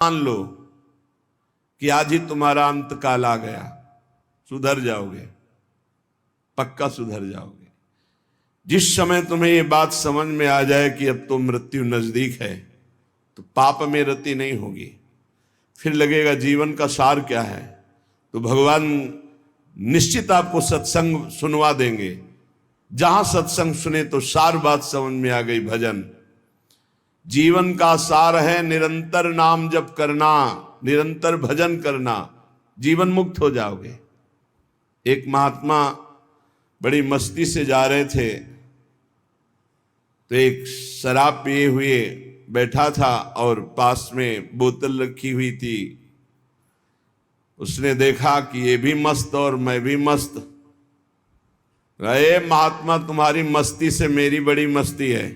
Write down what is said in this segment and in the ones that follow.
मान लो कि आज ही तुम्हारा अंत काल आ गया, सुधर जाओगे, पक्का सुधर जाओगे। जिस समय तुम्हें ये बात समझ में आ जाए कि अब तो मृत्यु नजदीक है, तो पाप में रति नहीं होगी। फिर लगेगा जीवन का सार क्या है, तो भगवान निश्चित आपको सत्संग सुनवा देंगे। जहां सत्संग सुने तो सार बात समझ में आ गई। भजन जीवन का सार है, निरंतर नाम जप करना, निरंतर भजन करना, जीवन मुक्त हो जाओगे। एक महात्मा बड़ी मस्ती से जा रहे थे, तो एक शराब पिए हुए बैठा था और पास में बोतल रखी हुई थी। उसने देखा कि ये भी मस्त और मैं भी मस्त। अरे महात्मा, तुम्हारी मस्ती से मेरी बड़ी मस्ती है।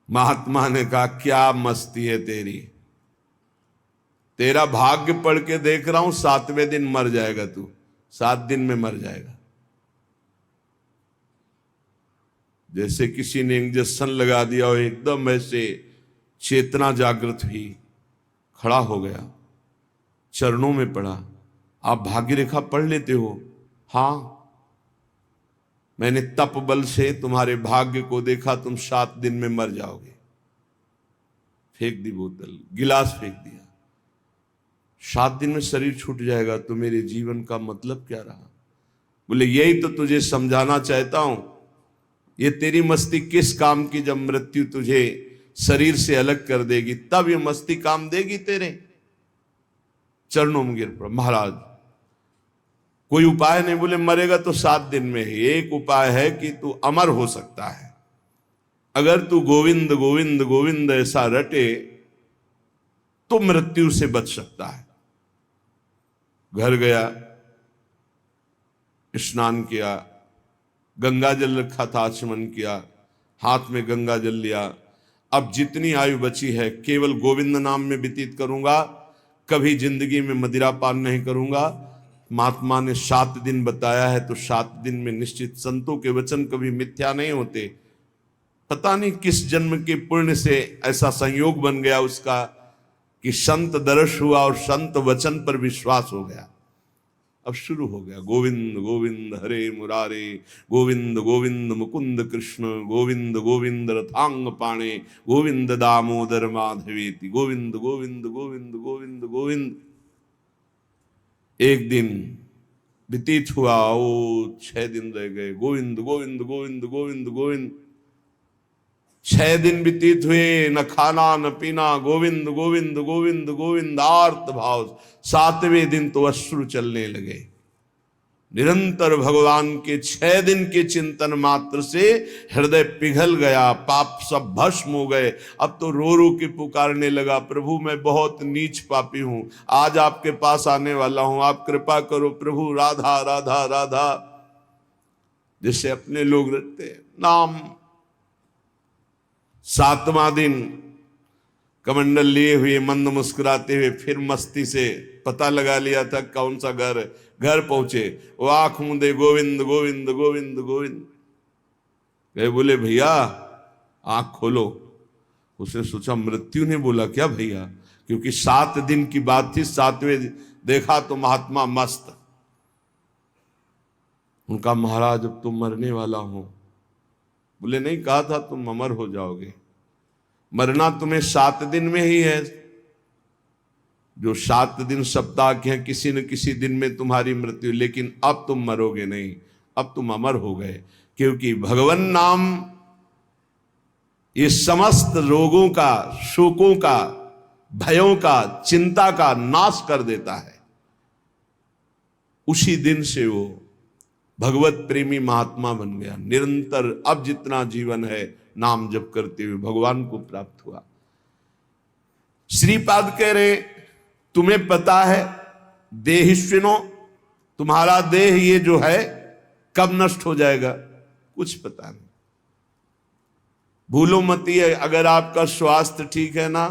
महात्मा ने कहा, क्या मस्ती है तेरी? तेरा भाग्य पढ़ के देख रहा हूं, 7वें दिन मर जाएगा तू, 7 दिन में मर जाएगा। जैसे किसी ने इंजेक्शन लगा दिया और एकदम ऐसे चेतना जागृत हुई, खड़ा हो गया, चरणों में पड़ा। आप भाग्य रेखा पढ़ लेते हो? हाँ, मैंने तप बल से तुम्हारे भाग्य को देखा, तुम 7 दिन में मर जाओगे। फेंक दी बोतल, गिलास फेंक दिया। 7 दिन में शरीर छूट जाएगा, तो मेरे जीवन का मतलब क्या रहा? बोले यही तो तुझे समझाना चाहता हूं। ये तेरी मस्ती किस काम की, जब मृत्यु तुझे शरीर से अलग कर देगी, तब ये मस्ती काम देगी तेरे। चरणों में गिर पड़ा। महाराज कोई उपाय नहीं? बोले मरेगा तो 7 दिन में ही। एक उपाय है कि तू अमर हो सकता है। अगर तू गोविंद गोविंद गोविंद ऐसा रटे तो मृत्यु से बच सकता है। घर गया, स्नान किया, गंगा जल रखा था, आचमन किया, हाथ में गंगा जल लिया। अब जितनी आयु बची है केवल गोविंद नाम में व्यतीत करूंगा, कभी जिंदगी में मदिरा पान नहीं करूंगा। महात्मा ने 7 दिन बताया है, तो 7 दिन में निश्चित, संतों के वचन कभी मिथ्या नहीं होते। पता नहीं किस जन्म के पुण्य से ऐसा संयोग बन गया उसका कि संत दर्श हुआ और संत वचन पर विश्वास हो गया। अब शुरू हो गया, गोविंद गोविंद हरे मुरारे, गोविंद गोविंद मुकुंद कृष्ण, गोविंद गोविंद रथांग पाणे, गोविंद दामोदर माधवेति, गोविंद गोविंद गोविंद गोविंद गोविंद। एक दिन व्यतीत हुआ, ओ 6 दिन रह गए, गोविंद गोविंद गोविंद गोविंद गोविंद। 6 दिन व्यतीत हुए, न खाना न पीना, गोविंद गोविंद गोविंद गोविंद, आर्त भाव। 7वें दिन तो अश्रु चलने लगे। निरंतर भगवान के 6 दिन के चिंतन मात्र से हृदय पिघल गया, पाप सब भस्म हो गए। अब तो रो रो के पुकारने लगा, प्रभु मैं बहुत नीच पापी हूं, आज आपके पास आने वाला हूं, आप कृपा करो प्रभु, राधा राधा राधा। जैसे अपने लोग रटते हैं नाम। 7वां दिन कमंडल लिए हुए, मंद मुस्कुराते हुए, फिर मस्ती से पता लगा लिया था कौन सा घर पहुंचे। वो आंख मूंदे, गोविंद गोविंद गोविंद गोविंद। गए, बोले भैया आंख खोलो। उसने सोचा मृत्यु ने बोला क्या भैया, क्योंकि 7 दिन की बात थी। 7वें देखा तो महात्मा मस्त। उनका महाराज अब तुम मरने वाला हो। बोले नहीं, कहा था तुम अमर हो जाओगे। मरना तुम्हें 7 दिन में ही है। जो 7 दिन सप्ताह के हैं, किसी न किसी दिन में तुम्हारी मृत्यु, लेकिन अब तुम मरोगे नहीं, अब तुम अमर हो गए। क्योंकि भगवान नाम ये समस्त रोगों का, शोकों का, भयों का, चिंता का नाश कर देता है। उसी दिन से वो भगवत प्रेमी महात्मा बन गया। निरंतर अब जितना जीवन है नाम जप करते हुए भगवान को प्राप्त हुआ। श्रीपाद कह रहे, तुम्हें पता है देहिष्विनो, तुम्हारा देह ये जो है कब नष्ट हो जाएगा? कुछ पता नहीं। भूलो मत, अगर आपका स्वास्थ्य ठीक है ना,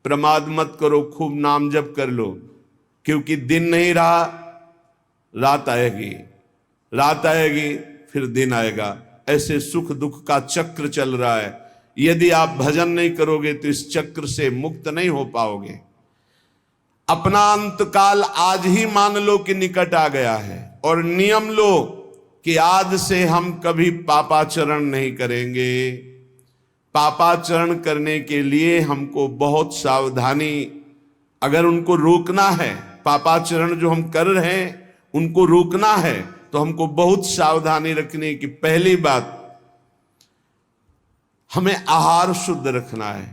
प्रमाद मत करो, खूब नाम जप कर लो। क्योंकि दिन नहीं रहा, रात आएगी, रात आएगी फिर दिन आएगा। ऐसे सुख दुख का चक्र चल रहा है। यदि आप भजन नहीं करोगे तो इस चक्र से मुक्त नहीं हो पाओगे। अपना अंतकाल आज ही मान लो कि निकट आ गया है और नियम लो कि आज से हम कभी पापाचरण नहीं करेंगे। पापाचरण करने के लिए हमको बहुत सावधानी, अगर उनको रोकना है, पापाचरण जो हम कर रहे हैं उनको रोकना है तो हमको बहुत सावधानी रखने की। पहली बात, हमें आहार शुद्ध रखना है।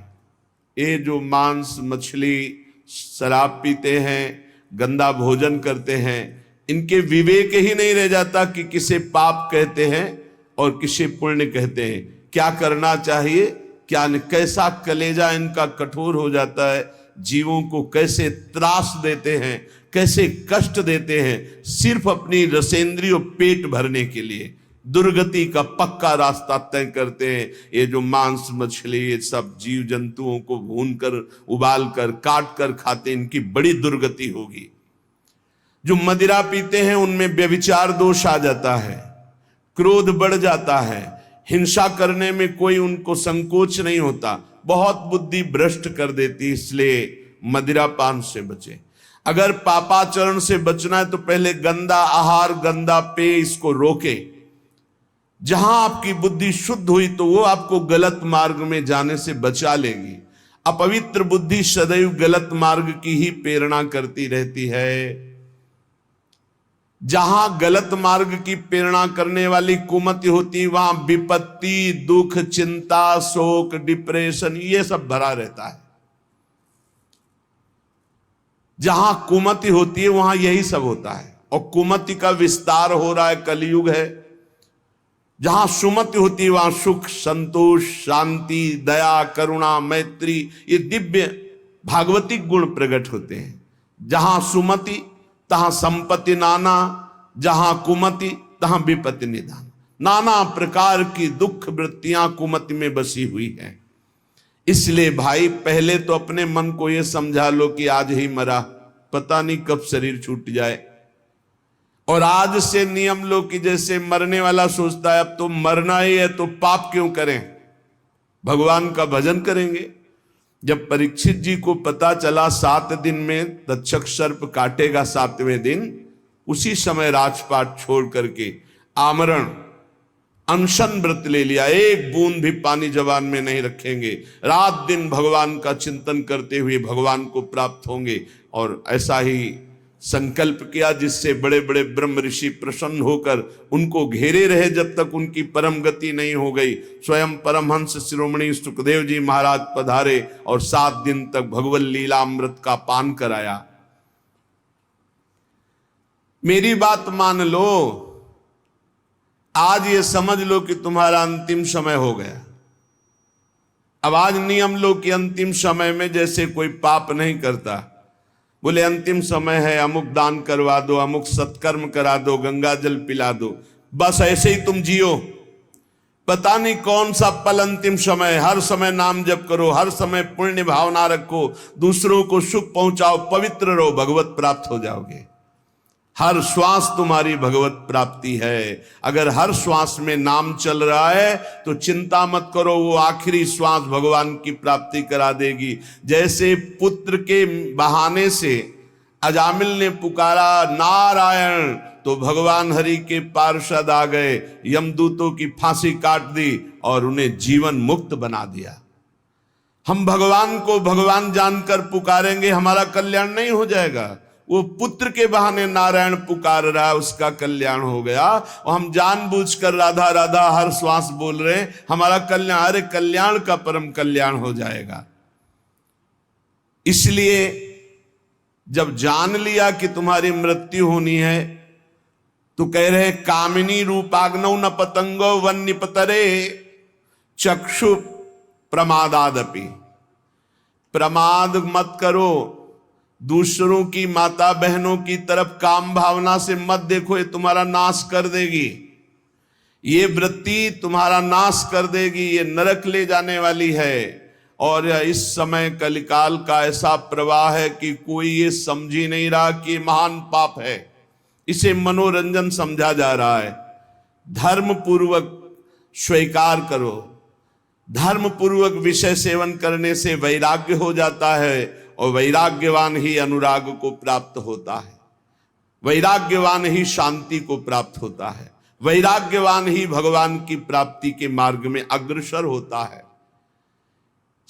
ये जो मांस मछली शराब पीते हैं, गंदा भोजन करते हैं, इनके विवेक ही नहीं रह जाता कि किसे पाप कहते हैं और किसे पुण्य कहते हैं, क्या करना चाहिए क्या नहीं। कैसा कलेजा इनका कठोर हो जाता है, जीवों को कैसे त्रास देते हैं, कैसे कष्ट देते हैं, सिर्फ अपनी रसेंद्रिय पेट भरने के लिए दुर्गति का पक्का रास्ता तय करते हैं। ये जो मांस मछली ये सब जीव जंतुओं को भून कर उबाल कर काट कर खाते, इनकी बड़ी दुर्गति होगी। जो मदिरा पीते हैं उनमें व्यभिचार दोष आ जाता है, क्रोध बढ़ जाता है, हिंसा करने में कोई उनको संकोच नहीं होता, बहुत बुद्धि भ्रष्ट कर देती। इसलिए मदिरा पान से बचे। अगर पापाचरण से बचना है तो पहले गंदा आहार गंदा पेय इसको रोके। जहां आपकी बुद्धि शुद्ध हुई तो वो आपको गलत मार्ग में जाने से बचा लेगी। अपवित्र बुद्धि सदैव गलत मार्ग की ही प्रेरणा करती रहती है। जहां गलत मार्ग की प्रेरणा करने वाली कुमति होती वहां विपत्ति, दुख, चिंता, शोक, डिप्रेशन ये सब भरा रहता है। जहां कुमति होती है वहां यही सब होता है और कुमति का विस्तार हो रहा है, कलयुग है। जहां सुमति होती है वहां सुख, संतोष, शांति, दया, करुणा, मैत्री ये दिव्य भागवतिक गुण प्रकट होते हैं। जहां सुमति तहां संपत्ति नाना, जहां कुमति तहां विपत्ति निदान। नाना प्रकार की दुख वृत्तियां कुमति में बसी हुई हैं। इसलिए भाई पहले तो अपने मन को यह समझा लो कि आज ही मरा, पता नहीं कब शरीर छूट जाए। और आज से नियम लो कि जैसे मरने वाला सोचता है अब तो मरना ही है तो पाप क्यों करें, भगवान का भजन करेंगे। जब परीक्षित जी को पता चला 7 दिन में तक्षक सर्प काटेगा 7वें दिन, उसी समय राजपाट छोड़ करके आमरण अनशन व्रत ले लिया। एक बूंद भी पानी जबान में नहीं रखेंगे, रात दिन भगवान का चिंतन करते हुए भगवान को प्राप्त होंगे। और ऐसा ही संकल्प किया जिससे बड़े बड़े ब्रह्म ऋषि प्रसन्न होकर उनको घेरे रहे जब तक उनकी परम गति नहीं हो गई। स्वयं परमहंस शिरोमणि सुखदेव जी महाराज पधारे और 7 दिन तक भगवत लीलामृत का पान कराया। मेरी बात मान लो, आज ये समझ लो कि तुम्हारा अंतिम समय हो गया। अब आज नियम लो कि अंतिम समय में जैसे कोई पाप नहीं करता, बोले अंतिम समय है अमुक दान करवा दो, अमुक सत्कर्म करा दो, गंगा जल पिला दो, बस ऐसे ही तुम जियो। पता नहीं कौन सा पल अंतिम समय। हर समय नाम जप करो, हर समय पुण्य भावना रखो, दूसरों को सुख पहुंचाओ, पवित्र रहो, भगवत प्राप्त हो जाओगे। हर श्वास तुम्हारी भगवत प्राप्ति है। अगर हर श्वास में नाम चल रहा है तो चिंता मत करो, वो आखिरी श्वास भगवान की प्राप्ति करा देगी। जैसे पुत्र के बहाने से अजामिल ने पुकारा नारायण तो भगवान हरि के पार्षद आ गए, यमदूतों की फांसी काट दी और उन्हें जीवन मुक्त बना दिया। हम भगवान को भगवान जानकर पुकारेंगे, हमारा कल्याण नहीं हो जाएगा। वो पुत्र के बहाने नारायण पुकार रहा है, उसका कल्याण हो गया। और हम जानबूझकर राधा राधा हर श्वास बोल रहे हैं, हमारा कल्याण, अरे कल्याण का परम कल्याण हो जाएगा। इसलिए जब जान लिया कि तुम्हारी मृत्यु होनी है तो कह रहे कामिनी रूपाग्नौ न पतंगो वन निपतरे चक्षु प्रमादादपि। प्रमाद मत करो, दूसरों की माता बहनों की तरफ काम भावना से मत देखो, ये तुम्हारा नाश कर देगी। ये वृत्ति तुम्हारा नाश कर देगी, ये नरक ले जाने वाली है। और इस समय कलिकाल का ऐसा प्रवाह है कि कोई ये समझ ही नहीं रहा कि महान पाप है, इसे मनोरंजन समझा जा रहा है। धर्म पूर्वक स्वीकार करो, धर्म पूर्वक विषय सेवन करने से वैराग्य हो जाता है और वैराग्यवान ही अनुराग को प्राप्त होता है, वैराग्यवान ही शांति को प्राप्त होता है, वैराग्यवान ही भगवान की प्राप्ति के मार्ग में अग्रसर होता है।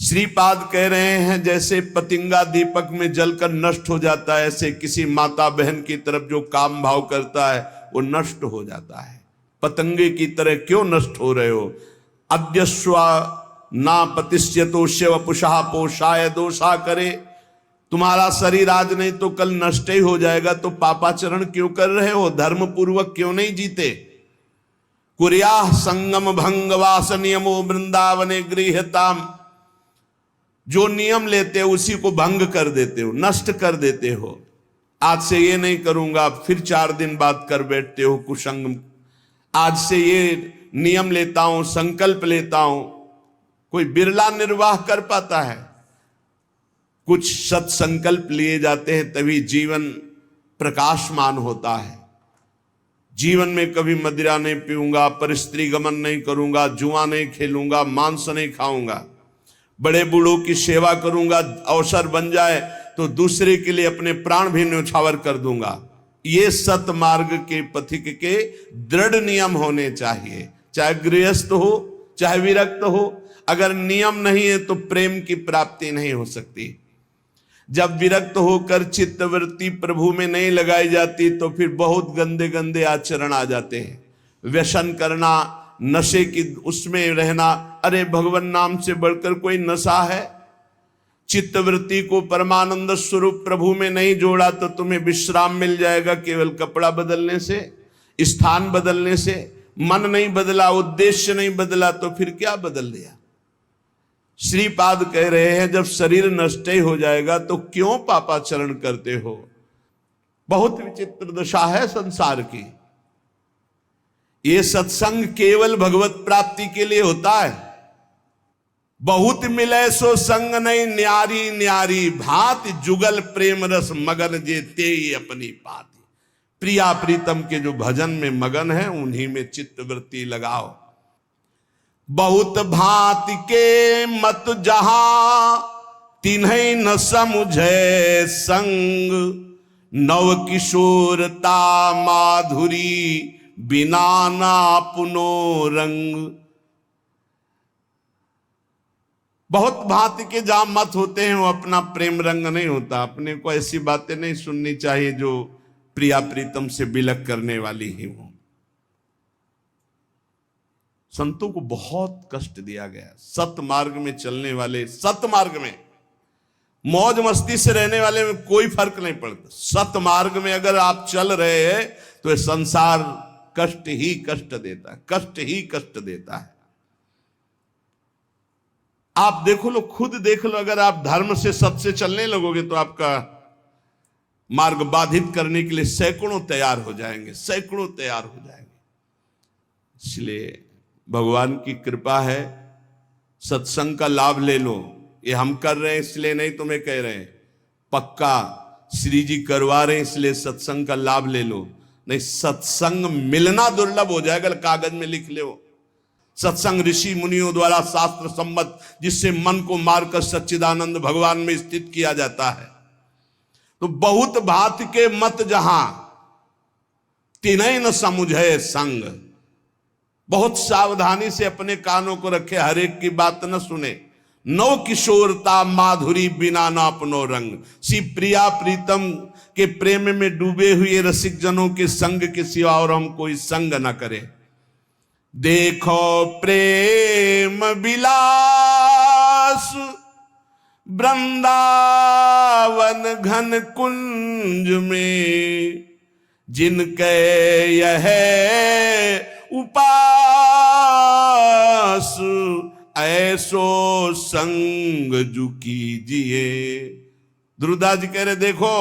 श्रीपाद कह रहे हैं जैसे पतिंगा दीपक में जलकर नष्ट हो जाता है, ऐसे किसी माता बहन की तरफ जो काम भाव करता है वो नष्ट हो जाता है। पतंगे की तरह क्यों नष्ट हो रहे हो? अद्यस्वा ना पतिष्यतो शिव पुषा पोषाय दोषा करे। तुम्हारा शरीर आज नहीं तो कल नष्ट ही हो जाएगा, तो पापाचरण क्यों कर रहे हो? धर्म पूर्वक क्यों नहीं जीते? कुर्या संगम भंग वास नियमो वृंदावने गृहताम। जो नियम लेते हो उसी को भंग कर देते हो, नष्ट कर देते हो। आज से ये नहीं करूंगा, फिर 4 दिन बाद कर बैठते हो कुसंग। आज से ये नियम लेता हूं, संकल्प लेता हूं। कोई बिरला निर्वाह कर पाता है। कुछ सत्संकल्प लिए जाते हैं तभी जीवन प्रकाशमान होता है। जीवन में कभी मदिरा नहीं पीऊंगा, परस्त्री गमन नहीं करूंगा, जुआ नहीं खेलूंगा, मांस नहीं खाऊंगा, बड़े बूढ़ों की सेवा करूंगा, अवसर बन जाए तो दूसरे के लिए अपने प्राण भी न्यौछावर कर दूंगा। ये सतमार्ग के पथिक के दृढ़ नियम होने चाहिए, चाहे गृहस्थ हो चाहे विरक्त हो। अगर नियम नहीं है तो प्रेम की प्राप्ति नहीं हो सकती। जब विरक्त होकर चित्तवृत्ति प्रभु में नहीं लगाई जाती तो फिर बहुत गंदे गंदे आचरण आ जाते हैं। व्यसन करना, नशे की उसमें रहना, अरे भगवान नाम से बढ़कर कोई नशा है? चित्तवृत्ति को परमानंद स्वरूप प्रभु में नहीं जोड़ा तो तुम्हें विश्राम मिल जाएगा केवल कपड़ा बदलने से, स्थान बदलने से। मन नहीं बदला, उद्देश्य नहीं बदला तो फिर क्या बदल दिया? श्रीपाद कह रहे हैं जब शरीर नष्ट ही हो जाएगा तो क्यों पापाचरण करते हो? बहुत विचित्र दशा है संसार की। ये सत्संग केवल भगवत प्राप्ति के लिए होता है। बहुत मिले सो संग नहीं न्यारी न्यारी, भांति जुगल प्रेम रस मगन जे ते अपनी पाती। प्रिया प्रीतम के जो भजन में मगन है उन्हीं में चित्तवृत्ति लगाओ। बहुत भांति के मत जहां तिन्हीं न समुझे संग, नव किशोरता माधुरी बिना ना पुनो रंग। बहुत भांति के जहां मत होते हैं वो अपना प्रेम रंग नहीं होता। अपने को ऐसी बातें नहीं सुननी चाहिए जो प्रिया प्रीतम से बिलक करने वाली ही हो। संतों को बहुत कष्ट दिया गया। सत मार्ग में चलने वाले, सत मार्ग में मौज मस्ती से रहने वाले में कोई फर्क नहीं पड़ता। सत मार्ग में अगर आप चल रहे हैं तो ये संसार कष्ट ही कष्ट देता है, कष्ट ही कष्ट देता है। आप देखो लो, खुद देख लो, अगर आप धर्म से सत से चलने लगोगे तो आपका मार्ग बाधित करने के लिए सैकड़ों तैयार हो जाएंगे, सैकड़ों तैयार हो जाएंगे। इसलिए भगवान की कृपा है, सत्संग का लाभ ले लो। ये हम कर रहे हैं इसलिए नहीं तुम्हें कह रहे हैं, पक्का श्री जी करवा रहे हैं इसलिए सत्संग का लाभ ले लो। नहीं, सत्संग मिलना दुर्लभ हो जाएगा। कागज में लिख ले। सत्संग ऋषि मुनियों द्वारा शास्त्र सम्मत, जिससे मन को मारकर सच्चिदानंद भगवान में स्थित किया जाता है। तो बहुत भांति के मत जहां तिन्हीं न समुझे संग। बहुत सावधानी से अपने कानों को रखे, हर एक की बात न सुने। नौ किशोरता माधुरी बिना ना अपनो रंग। सी प्रिया प्रीतम के प्रेम में डूबे हुए रसिक जनों के संग के सिवा और हम कोई संग न करें। देखो प्रेम विलास वृंदावन घन कुंज में, जिनके यह उपास ऐसो संग जु कीजिए। ध्रुवदास जी कह रहे देखो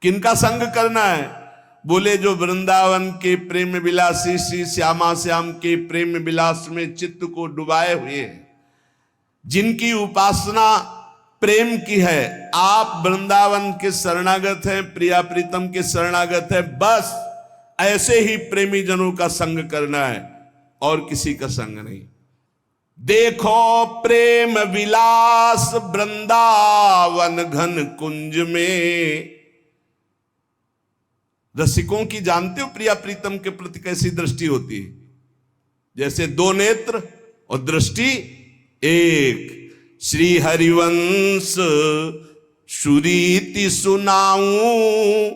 किनका संग करना है। बोले जो वृंदावन के प्रेम विलासी श्री श्यामा श्याम के प्रेम विलास में चित्त को डुबाए हुए हैं, जिनकी उपासना प्रेम की है। आप वृंदावन के शरणागत हैं, प्रिया प्रीतम के शरणागत हैं, बस ऐसे ही प्रेमी जनों का संग करना है और किसी का संग नहीं। देखो प्रेम विलास वृंदावन घन कुंज में। रसिकों की जानते हो प्रिया प्रीतम के प्रति कैसी दृष्टि होती है? जैसे दो नेत्र और दृष्टि एक। श्री हरिवंश सुरीति सुनाऊं,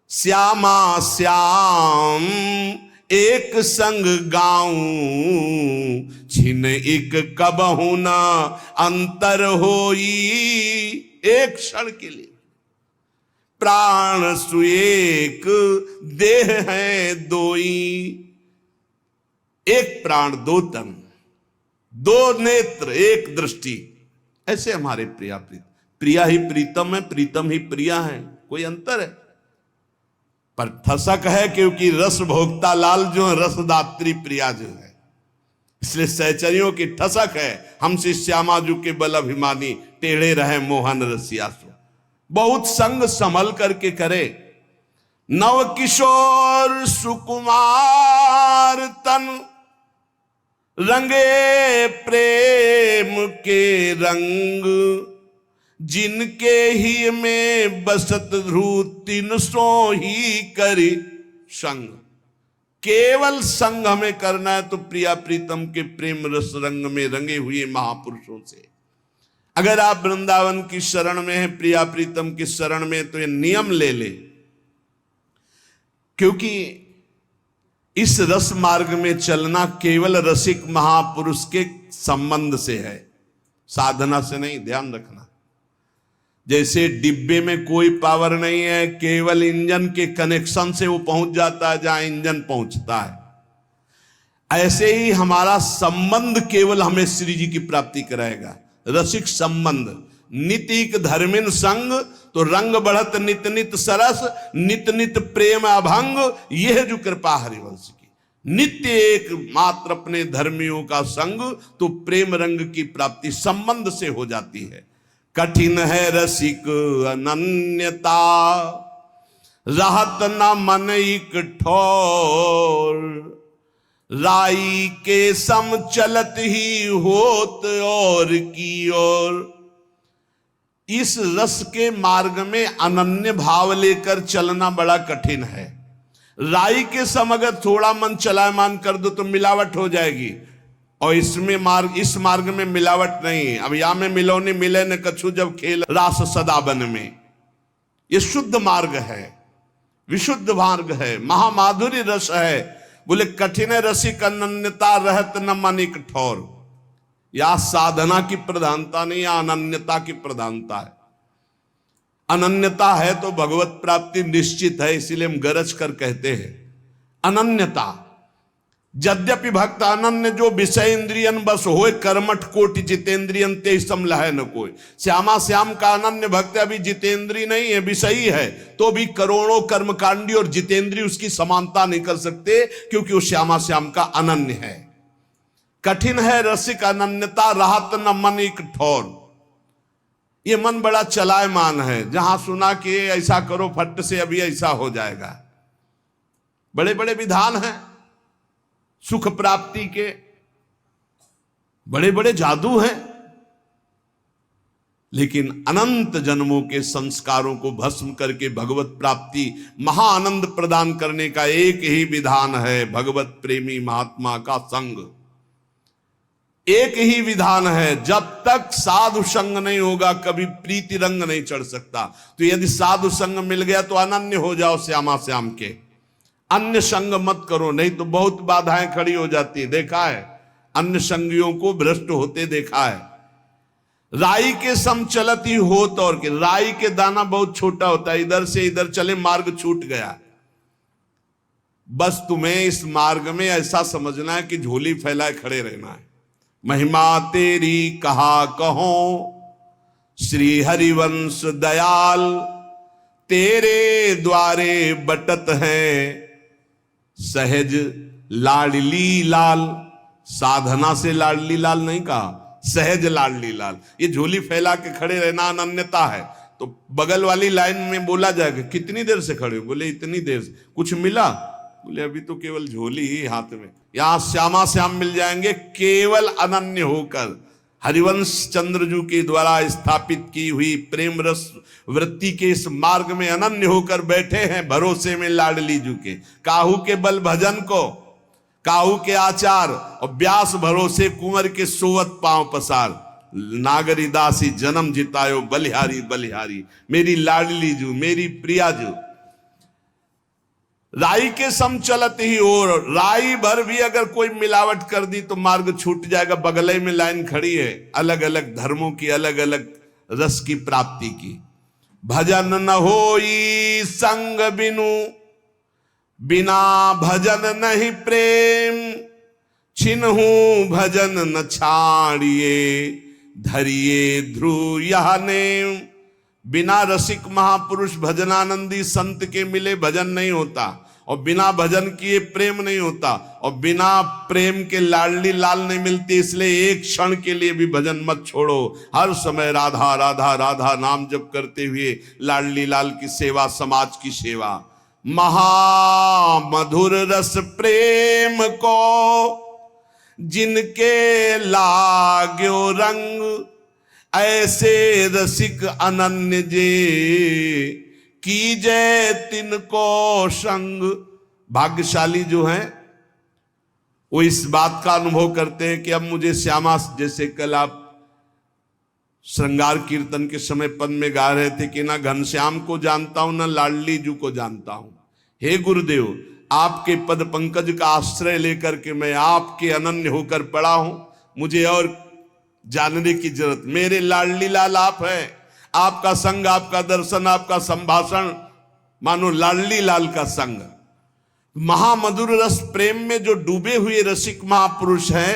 श्यामा श्याम एक संग गाऊं, छिन एक कबहु न अंतर होई, एक क्षण के लिए प्राण सुएक देह है दोई। एक प्राण दो तन, दो नेत्र एक दृष्टि, ऐसे हमारे प्रिया प्रीतम। प्रिया ही प्रीतम है, प्रीतम ही प्रिया है, कोई अंतर है? पर ठसक है क्योंकि रस भोक्ता लाल जो है, रसदात्री प्रिया जो है, इसलिए सहचरियों की ठसक है। हमसे श्यामा जू के बल अभिमानी, टेढ़े रहे मोहन रसिया सो। बहुत संग संभल करके करे। नव किशोर सुकुमार तन, रंगे प्रेम के रंग, जिनके ही में बसत ध्रुव तीन सो ही करी संग। केवल संग हमें करना है तो प्रिया प्रीतम के प्रेम रस रंग में रंगे हुए महापुरुषों से। अगर आप वृंदावन की शरण में हैं, प्रिया प्रीतम की शरण में, तो ये नियम ले ले, क्योंकि इस रस मार्ग में चलना केवल रसिक महापुरुष के संबंध से है, साधना से नहीं। ध्यान रखना। जैसे डिब्बे में कोई पावर नहीं है, केवल इंजन के कनेक्शन से वो पहुंच जाता है जहां इंजन पहुंचता है, ऐसे ही हमारा संबंध केवल हमें श्री जी की प्राप्ति कराएगा। रसिक संबंध। नितिक धर्मिन संग, तो रंग बढ़त नित नित सरस, नित नित प्रेम अभंग, यह जो कृपा हरिवंश की। नित्य एक मात्र अपने धर्मियों का संग, तो प्रेम रंग की प्राप्ति संबंध से हो जाती है। कठिन है रसिक अनन्यता, रहत न मन एक ठोर, राई के सम चलत ही होत और की ओर। इस रस के मार्ग में अनन्य भाव लेकर चलना बड़ा कठिन है। राई के सम अगर थोड़ा मन चलायमान कर दो तो मिलावट हो जाएगी, और इस मार्ग में मिलावट नहीं। अब या में मिलोनी मिले न कछु, जब खेल रास सदा बन में। ये शुद्ध मार्ग है, विशुद्ध मार्ग है, महामाधुरी रस है। बोले कठिन रसिक अनन्यता, रहत न मन एक ठोर। या साधना की प्रधानता नहीं, या अनन्यता की प्रधानता है। अनन्यता है तो भगवत प्राप्ति निश्चित है, इसीलिए हम गरज कर कहते हैं अनन्यता। यद्यपि भक्त अनन्य जो विषय इंद्रियन बस होए, कर्मठ कोटि जितेंद्रियन ते समलह न कोई। श्यामा श्याम का अनन्य भक्त अभी जितेंद्री नहीं है, विषयी है, तो भी करोड़ों कर्मकांडी और जितेंद्री उसकी समानता नहीं कर सकते, क्योंकि वो श्यामा श्याम का अनन्य है। कठिन है रसिक अनन्यता, राहत न मन एक ठोर। ये मन बड़ा चलायमान है, जहां सुना कि ऐसा करो फट से अभी ऐसा हो जाएगा। बड़े बड़े विधान हैं सुख प्राप्ति के, बड़े बड़े जादू हैं, लेकिन अनंत जन्मों के संस्कारों को भस्म करके भगवत प्राप्ति महाआनंद प्रदान करने का एक ही विधान है, भगवत प्रेमी महात्मा का संग। एक ही विधान है। जब तक साधु संग नहीं होगा, कभी प्रीति रंग नहीं चढ़ सकता। तो यदि साधु संग मिल गया तो अनन्य हो जाओ श्यामा श्याम के, अन्य संग मत करो, नहीं तो बहुत बाधाएं खड़ी हो जाती है। देखा है, अन्य संगियों को भ्रष्ट होते देखा है। राई के सम चलत ही होत और के, राई के दाना बहुत छोटा होता है, इधर से इधर चले मार्ग छूट गया। बस तुम्हें इस मार्ग में ऐसा समझना है कि झोली फैलाए खड़े रहना है। महिमा तेरी कहा कहो श्री हरिवंश दयाल, तेरे द्वारे बटत है सहज लाडली लाल। साधना से लाडली लाल नहीं कहा, सहज लाडली लाल। ये झोली फैला के खड़े रहना अनन्यता है। तो बगल वाली लाइन में बोला जाएगा कितनी देर से खड़े हो, बोले इतनी देर से। कुछ मिला? बोले अभी तो केवल झोली ही हाथ में। यहां श्यामा श्याम मिल जाएंगे केवल अनन्य होकर। हरिवंश चंद्रजू के द्वारा स्थापित की हुई प्रेम रस वृत्ति के इस मार्ग में अनन्य होकर बैठे हैं, भरोसे में लाडली जू के। काहू के बल भजन को, काहू के आचार और व्यास भरोसे कुंवर के सोवत पांव पसार। नागरी दासी जन्म जितायो बलिहारी बलिहारी, मेरी लाडली जू मेरी प्रिया जू। राई के सम चलत ही और, राई भर भी अगर कोई मिलावट कर दी तो मार्ग छूट जाएगा। बगले में लाइन खड़ी है अलग अलग धर्मों की, अलग अलग रस की प्राप्ति की। भजन न होई संग बिनु, बिना भजन नहीं प्रेम। छिन्हू भजन न छाड़िए, धरिए ध्रुव यह नेम। बिना रसिक महापुरुष भजनानंदी संत के मिले भजन नहीं होता, और बिना भजन किए प्रेम नहीं होता, और बिना प्रेम के लाडली लाल नहीं मिलती। इसलिए एक क्षण के लिए भी भजन मत छोड़ो। हर समय राधा राधा राधा नाम जप करते हुए लाडली लाल की सेवा, समाज की सेवा। महामधुर रस प्रेम को जिनके लाग्यो रंग, ऐसे रसिक अनन्य जे कीजय तिनको संग। भाग्यशाली जो हैं वो इस बात का अनुभव करते हैं कि अब मुझे श्यामा, जैसे कल आप श्रृंगार कीर्तन के समय पद में गा रहे थे कि ना घनश्याम को जानता हूं ना लाडली जू को जानता हूं। हे गुरुदेव, आपके पद पंकज का आश्रय लेकर के मैं आपके अनन्य होकर पड़ा हूं, मुझे और जानने की जरूरत। मेरे लाडली लाल आप हैं, आपका संग, आपका दर्शन, आपका संभाषण मानो लाडली लाल का संग। महामधुर रस प्रेम में जो डूबे हुए रसिक महापुरुष हैं,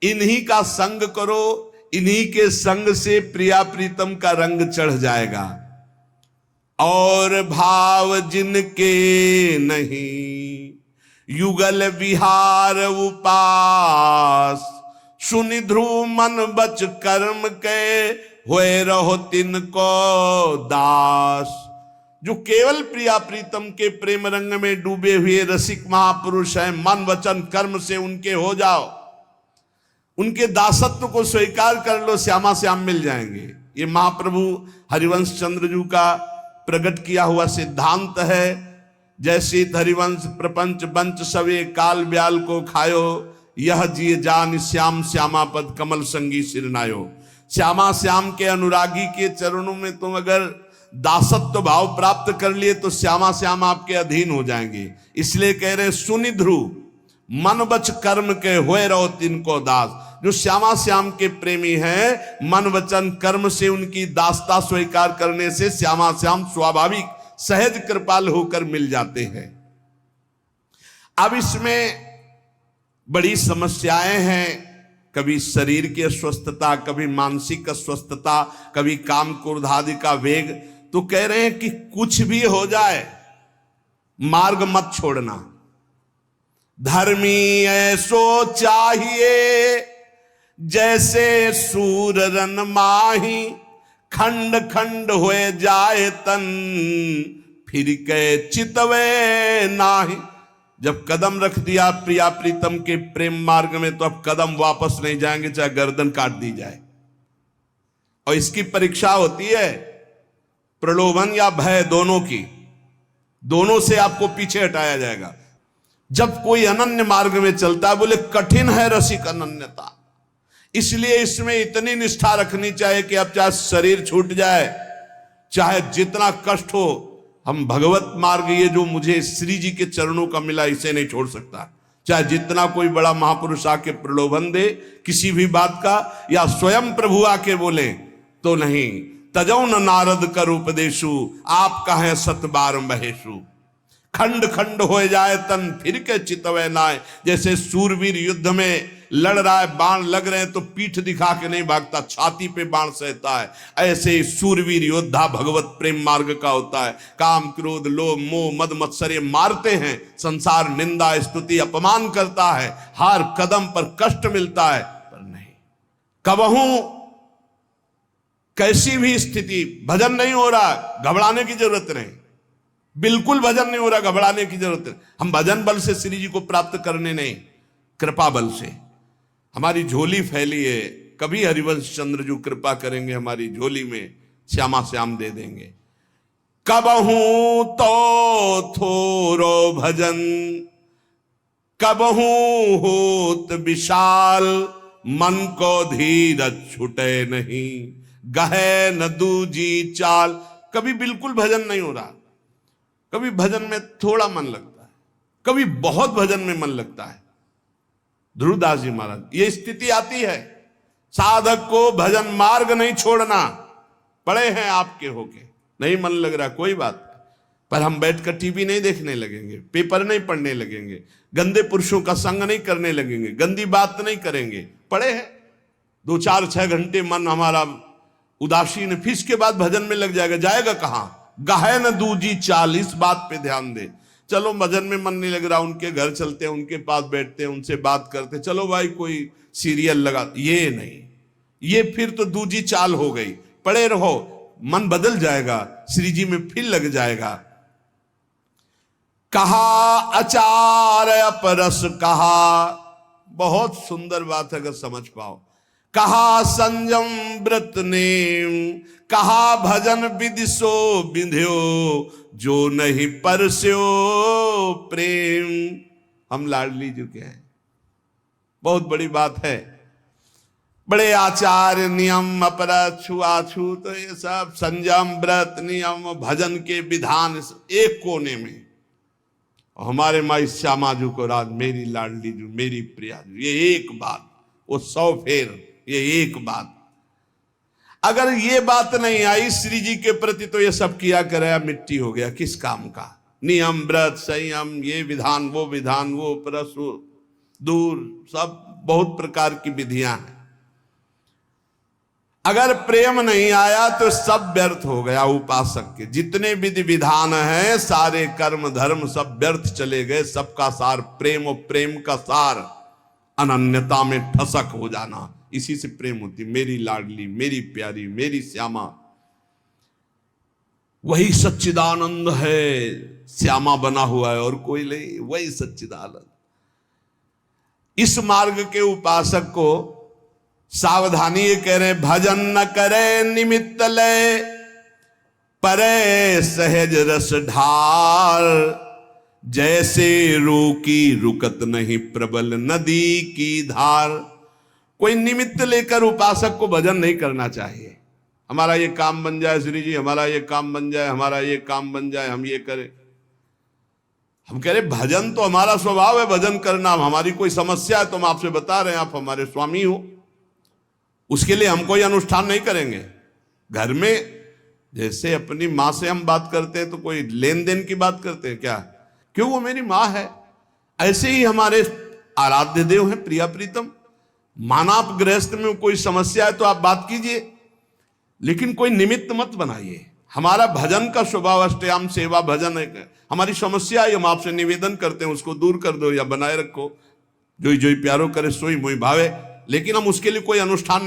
इन्हीं का संग करो। इन्हीं के संग से प्रिया प्रीतम का रंग चढ़ जाएगा। और भाव जिनके नहीं, युगल विहार उपास। सुनि ध्रुव मन बच कर्म के, होए रहो तिनको दास। जो केवल प्रिया प्रीतम के प्रेम रंग में डूबे हुए रसिक महापुरुष हैं, मन वचन कर्म से उनके हो जाओ, उनके दासत्व को स्वीकार कर लो, श्यामा श्याम मिल जाएंगे। ये महाप्रभु हरिवंश चंद्रजू का प्रकट किया हुआ सिद्धांत है। जैसे हरिवंश प्रपंच बंच सवे, काल ब्याल को खायो। यह जिए जान श्याम श्यामा पद, कमल संगी सिरनायो। श्यामा श्याम के अनुरागी के चरणों में तुम अगर दासत्व भाव प्राप्त कर लिए तो श्यामा श्याम आपके अधीन हो जाएंगे। इसलिए कह रहे सुनि ध्रुव मन बच कर्म के, होए रहो तिनको दास। जो श्यामा श्याम के प्रेमी हैं, मन वचन कर्म से उनकी दासता स्वीकार करने से श्यामा श्याम स्वाभाविक सहज कृपाल होकर मिल जाते हैं। अब इसमें बड़ी समस्याएं हैं। कभी शरीर की अस्वस्थता, कभी मानसिक अस्वस्थता, कभी काम क्रोध आदि का वेग। तो कह रहे हैं कि कुछ भी हो जाए मार्ग मत छोड़ना। धर्मी ऐसो चाहिए जैसे सूर रन माही, खंड खंड होए जाए तन फिर के चितवे नाही। जब कदम रख दिया प्रिया प्रीतम के प्रेम मार्ग में तो अब कदम वापस नहीं जाएंगे, चाहे गर्दन काट दी जाए। और इसकी परीक्षा होती है प्रलोभन या भय, दोनों की। दोनों से आपको पीछे हटाया जाएगा। जब कोई अनन्य मार्ग में चलता है, बोले कठिन है रसिक अनन्यता। इसलिए इसमें इतनी निष्ठा रखनी चाहिए कि अब चाहे शरीर छूट जाए, चाहे जितना कष्ट हो, हम भगवत मार्ग, ये जो मुझे श्री जी के चरणों का मिला, इसे नहीं छोड़ सकता। चाहे जितना कोई बड़ा महापुरुष आके प्रलोभन दे किसी भी बात का, या स्वयं प्रभु आके बोले तो नहीं। तजौ न नारद कर उपदेशु, आप कहें सत बार महेशु। खंड खंड हो जाए तन फिर के चितवे नाय। जैसे सूरवीर युद्ध में लड़ रहा है, बाण लग रहे हैं तो पीठ दिखा के नहीं भागता, छाती पे बाण सहता है। ऐसे ही सूरवीर योद्धा भगवत प्रेम मार्ग का होता है। काम क्रोध लोभ मोह मद मत्सर मारते हैं, संसार निंदा स्तुति अपमान करता है, हर कदम पर कष्ट मिलता है, पर नहीं। कबहू कैसी भी स्थिति, भजन नहीं हो रहा, घबराने की जरूरत नहीं। बिल्कुल भजन नहीं हो रहा, घबराने की जरूरत है। हम भजन बल से श्री जी को प्राप्त करने नहीं, कृपा बल से। हमारी झोली फैली है, कभी हरिवंश चंद्र जो कृपा करेंगे हमारी झोली में श्यामा श्याम दे देंगे। कबहू तो थोरो भजन, कबहू होत विशाल, मन को धीरज छुटे नहीं, गहे न दूजी चाल। कभी बिल्कुल भजन नहीं हो रहा, कभी भजन में थोड़ा मन लगता है, कभी बहुत भजन में मन लगता है। ध्रुवदास जी महाराज, ये स्थिति आती है। साधक को भजन मार्ग नहीं छोड़ना। पड़े हैं आपके होके, नहीं मन लग रहा कोई बात नहीं, पर हम बैठकर टीवी नहीं देखने लगेंगे, पेपर नहीं पढ़ने लगेंगे, गंदे पुरुषों का संग नहीं करने लगेंगे, गंदी बात नहीं करेंगे। पड़े हैं 2 4 6 घंटे मन हमारा उदासीन, फिर इसके बाद भजन में लग जाएगा। जाएगा कहां? गाहे न दूजी चाल। इस बात पे ध्यान दे। चलो भजन में मन नहीं लग रहा, उनके घर चलते हैं, उनके पास बैठते हैं, उनसे बात करते, चलो भाई कोई सीरियल लगा। ये नहीं, ये फिर तो दूजी चाल हो गई। पड़े रहो, मन बदल जाएगा, श्री जी में फिर लग जाएगा। कहा आचार अपरस कहा, बहुत सुंदर बात है अगर समझ पाओ। कहा संयम व्रत नेम, कहा भजन विधि सो विंध्यो, जो नहीं परस्यो प्रेम। हम लाडली जी के हैं, बहुत बड़ी बात है। बड़े आचार नियम अपराध छुआछूत, तो ये सब संयम व्रत नियम भजन के विधान एक कोने में। हमारे माई श्यामा जू को राज, मेरी लाडली जू, मेरी प्रिया जू, ये एक बात, वो 100 फेर, ये एक बात। अगर ये बात नहीं आई श्री जी के प्रति तो ये सब किया कराया मिट्टी हो गया, किस काम का? नियम व्रत संयम, ये विधान वो विधान, वो परस दूर, सब बहुत प्रकार की विधियां हैं। अगर प्रेम नहीं आया तो सब व्यर्थ हो गया। उपासक के जितने विधि विधान हैं, सारे कर्म धर्म सब व्यर्थ चले गए। सबका सार प्रेम, और प्रेम का सार अनन्यता में ठसक हो जाना। इसी से प्रेम होती। मेरी लाडली, मेरी प्यारी, मेरी श्यामा, वही सच्चिदानंद है। श्यामा बना हुआ है और कोई नहीं, वही सच्चिदानंद। इस मार्ग के उपासक को सावधानी ये कह रहे, भजन न करे निमित्त लय, परे सहज रस ढार, जैसे रोकी रुकत नहीं प्रबल नदी की धार। कोई निमित्त लेकर उपासक को भजन नहीं करना चाहिए। हमारा ये काम बन जाए श्री जी, हमारा ये काम बन जाए, हमारा ये काम बन जाए, हम ये करें। हम कह रहे भजन तो हमारा स्वभाव है, भजन करना। हमारी कोई समस्या है तो हम आपसे बता रहे हैं, आप हमारे स्वामी हो, उसके लिए हम कोई अनुष्ठान नहीं करेंगे। घर में जैसे अपनी माँ से हम बात करते हैं तो कोई लेन देन की बात करते हैं क्या? क्यों, वो मेरी माँ है। ऐसे ही हमारे आराध्य देव हैं, प्रिया प्रीतम। माना आप गृहस्थ में कोई समस्या है तो आप बात कीजिए, लेकिन कोई निमित्त मत बनाइए। हमारा भजन का स्वभाव अष्टयाम सेवा भजन है। हमारी समस्या है, हम आपसे निवेदन करते हैं, उसको दूर कर दो या बनाए रखो। जोई जोई प्यारो करे सोई मोई भावे, लेकिन हम उसके लिए कोई अनुष्ठान